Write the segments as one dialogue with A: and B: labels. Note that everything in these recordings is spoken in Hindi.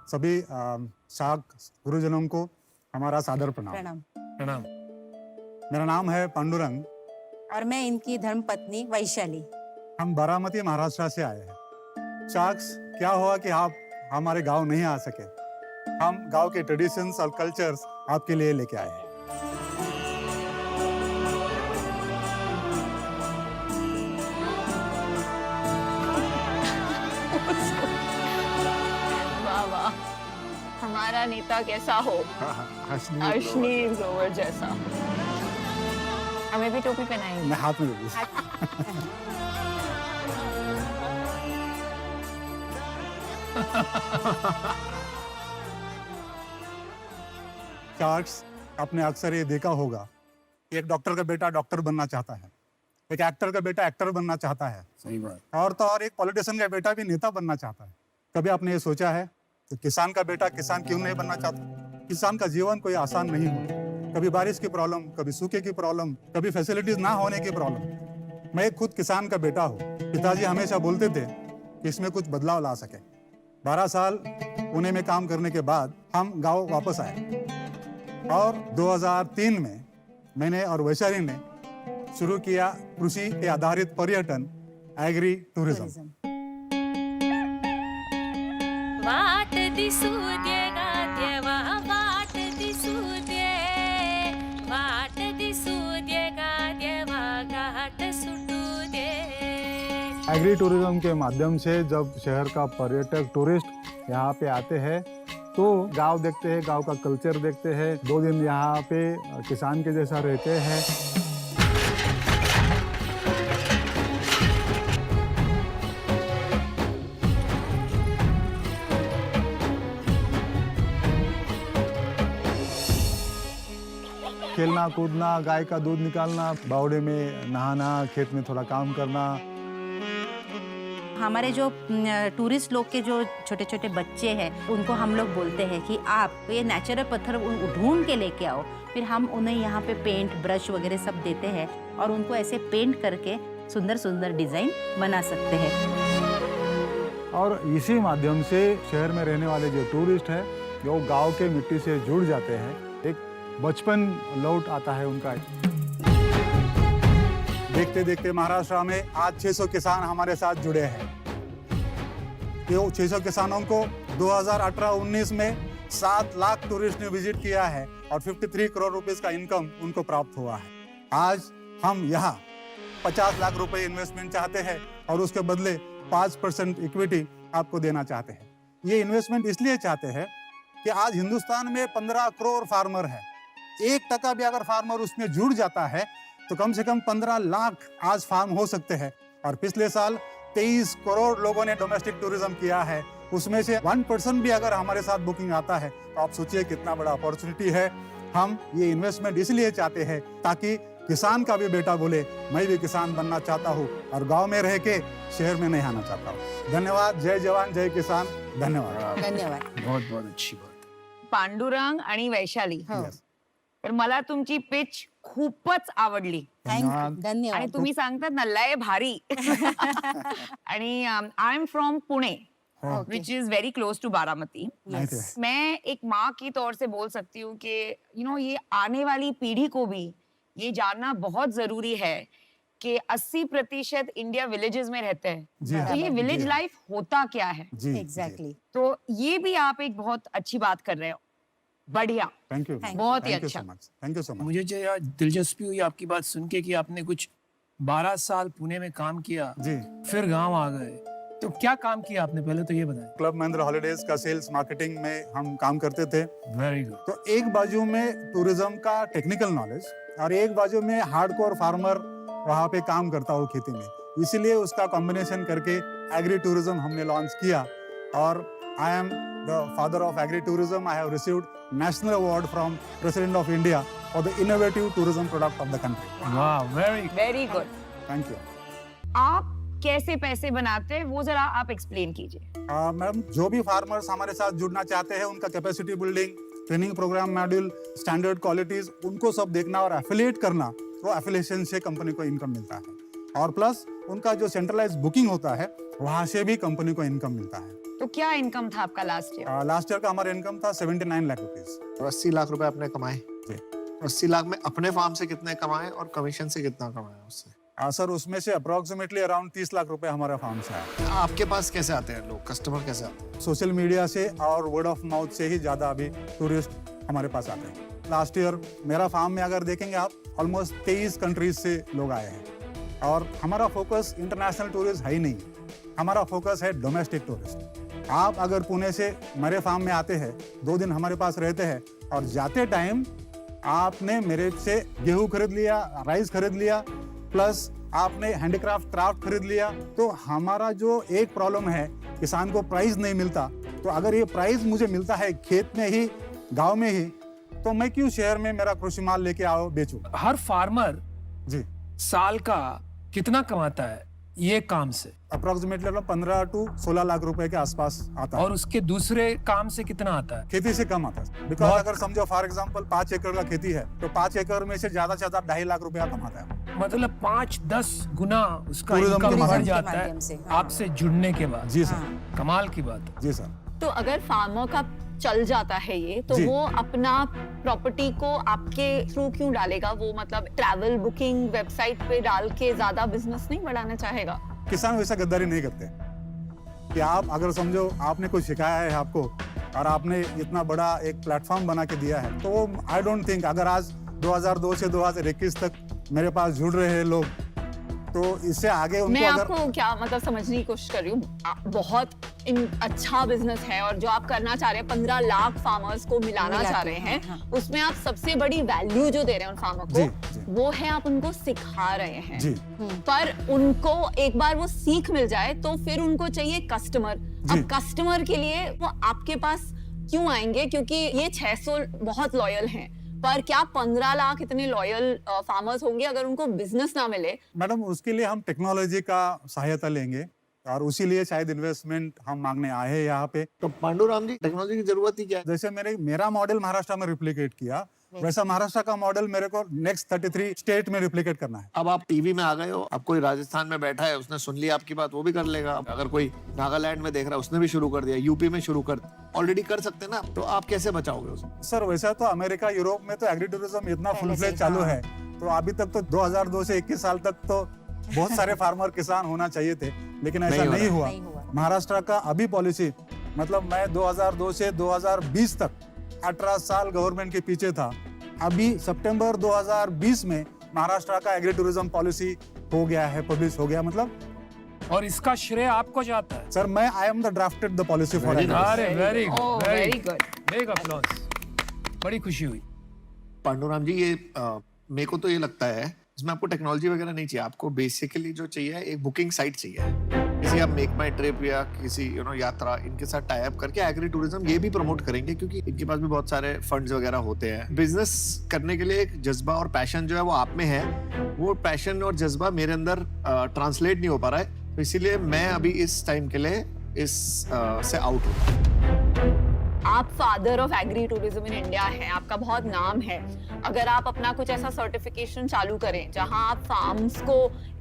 A: सभी शाक गुरुजनों को हमारा सादर प्रणाम।
B: प्रणाम।
C: प्रणाम।
A: मेरा नाम है पांडुरंग।
B: और मैं इनकी धर्मपत्नी वैशाली।
A: हम बारामती महाराष्ट्र से आए हैं। शाक्स, क्या हुआ कि आप हमारे गांव नहीं आ सके? हम गांव के ट्रेडिशंस और कल्चर्स आपके लिए लेके आए हैं।
D: वाह वाह, हमारा नेता कैसा हो, अश्नी ग्रोवर जैसा। हमें भी टोपी पहनाएंगे।
A: मैं हाथ में ले लूँ। शार्क्स, आपने अक्सर ये देखा होगा, एक डॉक्टर का बेटा डॉक्टर बनना चाहता है, एक एक्टर का बेटा एक्टर बनना चाहता है,
C: सही बात।
A: और तो और एक पॉलिटिशियन का बेटा भी नेता बनना चाहता है। कभी आपने ये सोचा है कि किसान का बेटा किसान क्यों नहीं बनना चाहता? किसान का जीवन कोई आसान नहीं होता। कभी बारिश की प्रॉब्लम, कभी सूखे की प्रॉब्लम, कभी फैसिलिटीज ना होने की प्रॉब्लम। मैं खुद किसान का बेटा हूँ। पिताजी हमेशा बोलते थे कि इसमें कुछ बदलाव ला सके। 12 साल पुणे में काम करने के बाद हम गांव वापस आए और 2003 में मैंने और वैशाली ने शुरू किया कृषि पे आधारित पर्यटन, एग्री टूरिज्म।
E: वाट दिसू दे गा देवा, वाट दिसू दे, वाट दिसू दे गा देवा, घाट सुटू दे।
A: एग्री टूरिज्म के माध्यम से जब शहर का पर्यटक टूरिस्ट यहाँ पे आते हैं तो गांव देखते हैं, गांव का कल्चर देखते हैं, 2 दिन यहाँ पे किसान के जैसा रहते हैं। खेलना कूदना, गाय का दूध निकालना, बावड़े में नहाना, खेत में थोड़ा काम करना।
B: हमारे जो टूरिस्ट लोग के जो छोटे छोटे बच्चे हैं उनको हम लोग बोलते हैं कि आप ये नेचुरल पत्थर ढूंढ के लेके आओ, फिर हम उन्हें यहाँ पे पेंट ब्रश वगैरह सब देते हैं और उनको ऐसे पेंट करके सुंदर सुंदर डिजाइन बना सकते हैं।
A: और इसी माध्यम से शहर में रहने वाले जो टूरिस्ट हैं वो गांव के मिट्टी से जुड़ जाते हैं। एक बचपन लौट आता है उनका। देखते देखते महाराष्ट्र में आज 600 किसान हमारे साथ जुड़े हैं। ये 600 किसानों को 2018-19 में 7 लाख टूरिस्ट ने विजिट किया है और 53 करोड़ रुपए का इनकम उनको प्राप्त हुआ है। आज हम यहाँ 50 लाख रुपए इन्वेस्टमेंट चाहते हैं और उसके बदले 5% इक्विटी आपको देना चाहते हैं। ये इन्वेस्टमेंट इसलिए चाहते हैं कि आज हिंदुस्तान में 15 करोड़ फार्मर है। 1% भी अगर फार्मर उसमें जुड़ जाता है तो कम से कम 15 लाख आज फार्म हो सकते हैं। और पिछले साल 23 करोड़ लोगों ने डोमेस्टिक टूरिज्म किया है। उसमें से 1% भी अगर हमारे साथ बुकिंग आता है तो आप सोचिए कितना बड़ा अपॉर्चुनिटी है। हम ये इन्वेस्टमेंट इसलिए चाहते हैं ताकि किसान का भी बेटा बोले मैं भी किसान बनना चाहता हूँ और गांव में रह के शहर में नहीं आना चाहता हूँ। धन्यवाद। जय जवान जय किसान। धन्यवाद।
B: धन्यवाद।
C: बहुत बहुत अच्छी बात।
D: पांडुरंग आणि वैशाली,
A: Yes.
D: तर मला तुमची पिच खूपच आवडली
B: थँक्यू,
D: आणि
B: धन्यवाद।
D: तुम्ही सांगतात ना लय भारी. आणि I am from Pune, which is very close to Baramati.
A: माहिती आहे.
D: मैं एक माँ की तौर से बोल सकती हूँ कि ये आने वाली पीढ़ी को भी ये जानना बहुत जरूरी है कि 80% इंडिया विलेजेस में रहते हैं.
A: जी हाँ,
D: तो ये
A: जी
D: विलेज
A: हाँ।
D: लाइफ होता क्या है,
A: जी
B: एग्जैक्टली।
D: तो ये भी आप एक बहुत अच्छी बात कर रहे हो. बढ़िया,
A: थैंक यू।
D: बहुत ही
A: थैंक यू
D: अच्छा.
A: So much. Thank you so much.
C: मुझे जो यार दिलचस्पी हुई आपकी बात सुन के कि आपने कुछ 12 साल पुणे में काम किया,
A: जी,
C: फिर गांव आ गए. तो क्या काम किया आपने, पहले तो ये बताएं.
A: क्लब महिंद्रा हॉलिडेज का सेल्स मार्केटिंग में हम काम करते थे।
C: Very good.
A: तो एक बाजू में टूरिज्म का टेक्निकल नॉलेज और एक बाजू में हार्डकोर फार्मर वहाँ पे काम करता हो खेती में, इसीलिए उसका कॉम्बिनेशन करके एग्री टूरिज्म हमने लॉन्च किया। और I am the father of agri tourism. I have received national award from president of India for the innovative tourism product of the country.
C: वाह,
D: वेरी गुड.
A: Thank you.
D: आप कैसे पैसे बनाते हैं वो जरा आप एक्सप्लेन कीजिए.
A: मैम, जो भी फार्मर्स हमारे साथ जुड़ना चाहते हैं उनका capacity building, training programme module, standard qualities, उनको सब देखना और एफिलिएट करना, तो एफिलिएशन से कंपनी को इनकम मिलता है। और प्लस उनका जो सेंट्रलाइज बुकिंग होता है वहां से भी कंपनी को इनकम मिलता है।
D: तो क्या इनकम था आपका लास्ट ईयर?
A: लास्ट ईयर का हमारा इनकम था 79 लाख रुपीस।
F: 80 लाख रुपए आपने कमाए।
A: जी।
F: 80 लाख में अपने फार्म से कितने कमाए और कमीशन से कितना कमाया उससे?
A: सर उसमें से अप्रोक्सीमेटली अराउंड 30 लाख रुपए हमारा फार्म से आया।
F: आपके पास कैसे आते हैं लोग, कस्टमर कैसे आते हैं?
A: सोशल मीडिया से और वर्ड ऑफ माउथ से ही ज़्यादा अभी टूरिस्ट हमारे पास आते हैं। लास्ट ईयर मेरा फार्म में अगर देखेंगे आप, ऑलमोस्ट 23 कंट्रीज से लोग आए हैं। और हमारा फोकस इंटरनेशनल टूरिस्ट है ही नहीं, हमारा फोकस है डोमेस्टिक टूरिस्ट। आप अगर पुणे से मेरे फार्म में आते हैं, 2 दिन हमारे पास रहते हैं और जाते टाइम आपने मेरे से गेहूँ खरीद लिया, राइस खरीद लिया, प्लस आपने हैंडीक्राफ्ट क्राफ्ट खरीद लिया, तो हमारा जो एक प्रॉब्लम है, किसान को प्राइस नहीं मिलता। तो अगर ये प्राइस मुझे मिलता है खेत में ही, गांव में ही, तो मैं क्यों शहर में मेरा कृषि माल लेके आओ बेचूं?
C: हर फार्मर
A: जी,
C: साल का कितना कमाता है ये काम से?
A: अप्रोक्सीमेटली 15 to 16 लाख रुपए के आसपास आता है।
C: और उसके दूसरे काम से कितना आता है?
A: खेती से कम आता है। बिकॉज
C: बहुत-
A: अगर समझो फॉर एग्जांपल 5 एकड़ का खेती है, तो 5 एकड़ में से ज्यादा 2.5 लाख रुपया कमाता है।
C: मतलब 5-10 गुना उसका
A: टूरिज्म
C: इनकम
A: के
C: बढ़
A: माध्यम
C: जाता
B: माध्यम
C: है
B: से, हाँ।
C: आपसे जुड़ने के बाद।
A: जी सर,
C: कमाल की बात है।
A: जी सर।
G: तो अगर फार्मर का चल जाता है ये, तो
A: जी।
G: वो अपना प्रॉपर्टी को आपके थ्रू क्यों डालेगा? वो मतलब ट्रैवल बुकिंग वेबसाइट पे डाल के ज्यादा बिजनेस नहीं बढ़ाना चाहेगा?
A: किसान वैसा गद्दारी नहीं करते कि आप अगर समझो आपने कुछ सिखाया है आपको और आपने इतना बड़ा एक प्लेटफॉर्म बना के दिया है, तो वो आई डोंट थिंक अगर आज 2002 से 2021 तक मेरे पास जुड़ रहे हैं लोग, तो इससे आगे
G: मैं
A: उनको अगर
G: आपको क्या मतलब समझने की कोशिश कर रही हूँ। बहुत अच्छा बिजनेस है और जो आप करना चाह रहे हैं, 15 लाख फार्मर्स को मिलाना चाह रहे हैं,
B: हाँ।
G: उसमें आप सबसे बड़ी वैल्यू जो दे रहे हैं उन फार्मर
A: जी,
G: को,
A: जी।
G: वो है आप उनको सिखा रहे हैं।
A: जी,
G: पर उनको एक बार वो सीख मिल जाए तो फिर उनको चाहिए कस्टमर।
A: जी।
G: अब कस्टमर के लिए वो आपके पास क्यों आएंगे? क्योंकि ये 600 बहुत लॉयल हैं, पर क्या 15 लाख इतने लॉयल फार्मर्स होंगे अगर उनको बिजनेस ना मिले?
A: मैडम उसके लिए हम टेक्नोलॉजी का सहायता लेंगे और उसी लिए शायद इन्वेस्टमेंट हम मांगने आए हैं यहाँ पे।
F: तो पांडुराम जी, टेक्नोलॉजी की जरूरत ही क्या है?
A: जैसे मेरा मॉडल महाराष्ट्र में रिप्लिकेट किया, वैसा महाराष्ट्र का मॉडल मेरे को नेक्स्ट 33 स्टेट में रिप्लिकेट करना है।
F: अब आप टीवी में आ गए हो, अब कोई राजस्थान में बैठा है, उसने सुन लिया आपकी बात, वो भी कर लेगा। अगर कोई नागालैंड में देख रहा है, उसने भी शुरू कर दिया, यूपी में शुरू कर, ऑलरेडी कर सकते हैं ना। तो आप कैसे बचाओगे उसे?
A: सर वैसा तो अमेरिका, यूरोप में तो एग्री टूरिज्म इतना फुल फ्लेज चालू है, तो अभी तक तो 2002 से 21 साल तक तो बहुत सारे फार्मर किसान होना चाहिए थे, लेकिन ऐसा नहीं हुआ। महाराष्ट्र का अभी पॉलिसी, मतलब मैं 2002 से 2020 तक 18 साल गवर्नमेंट के पीछे था। अभी सितंबर 2020 में महाराष्ट्र का एग्री टूरिज्म पॉलिसी हो गया है, पब्लिश हो गया। मतलब
C: और इसका श्रेय आपको जाता है।
A: सर मैं आई am the drafted the policy for
F: Very nice.
C: अरे very
D: Oh,
C: good,
D: very
C: very
D: good.
C: Big applause. बड़ी खुशी हुई।
F: पांडुराम जी, ये मेरे को तो ये लगता है इसमें आपको टेक्नोलॉजी वगैरह नहीं चाहिए। आपको बेसिकली जो चाहिए एक बुकिंग साइट चाहिए। किसी आप मेक माई ट्रिप या किसी यात्रा, इनके साथ टाई अप करके एग्री टूरिज्म ये भी प्रमोट करेंगे, क्योंकि इनके पास भी बहुत सारे फंड्स वगैरह होते हैं। बिजनेस करने के लिए एक जज्बा और पैशन जो है वो आप में है, वो पैशन और जज्बा मेरे अंदर ट्रांसलेट नहीं हो पा रहा है। तो इसीलिए मैं अभी इस टाइम के लिए इस से आउट हूँ।
G: आप father of agri tourism in India हैं, आपका बहुत नाम है। अगर आप अपना कुछ ऐसा सर्टिफिकेशन चालू करें जहां आप फार्म्स को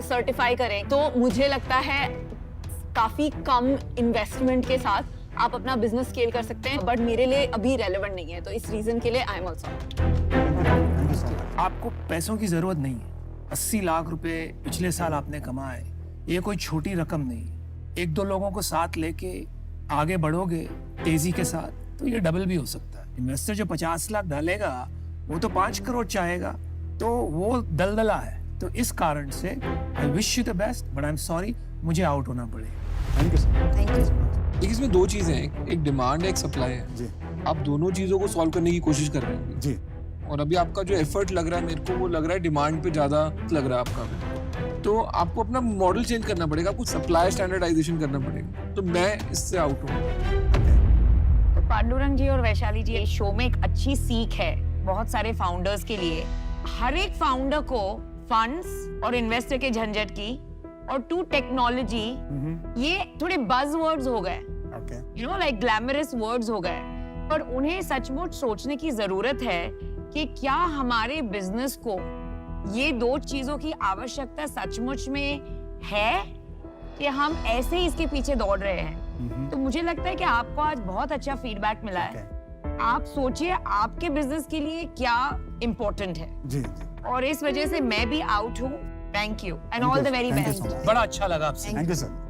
G: सर्टिफाई करें, तो मुझे लगता है काफी कम इन्वेस्टमेंट के साथ आप अपना बिजनेस स्केल कर सकते हैं। बट मेरे लिए अभी रेलेवेंट नहीं है, तो इस रीजन के लिए आई एम ऑल्सो।
C: आपको पैसों की जरूरत नहीं है। 80 लाख रुपए पिछले साल आपने कमाए, ये कोई छोटी रकम नहीं। 1-2 लोगों को साथ लेके आगे बढ़ोगे तेजी के साथ, तो ये डबल भी हो सकता है। इन्वेस्टर जो 50 लाख डालेगा वो तो 5 करोड़ चाहेगा, तो वो दलदला है। तो इस कारण से I wish you the best, but I am sorry, मुझे आउट होना पड़ेगा।
A: Thank you sir.
B: Thank you.
H: देखिए, इसमें 2 चीजें हैं, एक डिमांड है, एक सप्लाई है।
A: जी,
H: आप दोनों चीजों को सॉल्व करने की कोशिश कर रहे हैं।
A: जी,
H: और अभी आपका जो एफर्ट लग रहा है, मेरे को वो लग रहा है डिमांड पे ज्यादा लग रहा है आपका। तो आपको अपना मॉडल चेंज करना पड़ेगा, कुछ सप्लाई स्टैंडर्डाइजेशन करना पड़ेगा। तो मैं इससे आउट हूँ।
D: तो पांडुरंग जी और वैशाली जी, इस शो में एक अच्छी सीख है बहुत सारे फाउंडर्स के लिए। हर एक फाउंडर को फंड्स और इन्वेस्टर के झंझट की और टू टेक्नोलॉजी, ये थोड़े बज वर्ड्स हो गए,
A: ओके,
D: लाइक ग्लैमरस वर्ड्स हो गए, पर उन्हें सचमुच सोचने की जरूरत है कि क्या हमारे बिजनेस को ये 2 चीजों की आवश्यकता सचमुच में है कि हम ऐसे ही इसके पीछे दौड़ रहे हैं। तो मुझे लगता है कि आपको आज बहुत अच्छा फीडबैक मिला है। आप सोचिए आपके बिजनेस के लिए क्या इम्पोर्टेंट है,
A: जी जी,
D: और इस वजह से मैं भी आउट हूँ। Thank you and all the very
A: thank you
D: best.
A: So much,
C: बड़ा अच्छा लगा आपसे।
A: Thank you sir.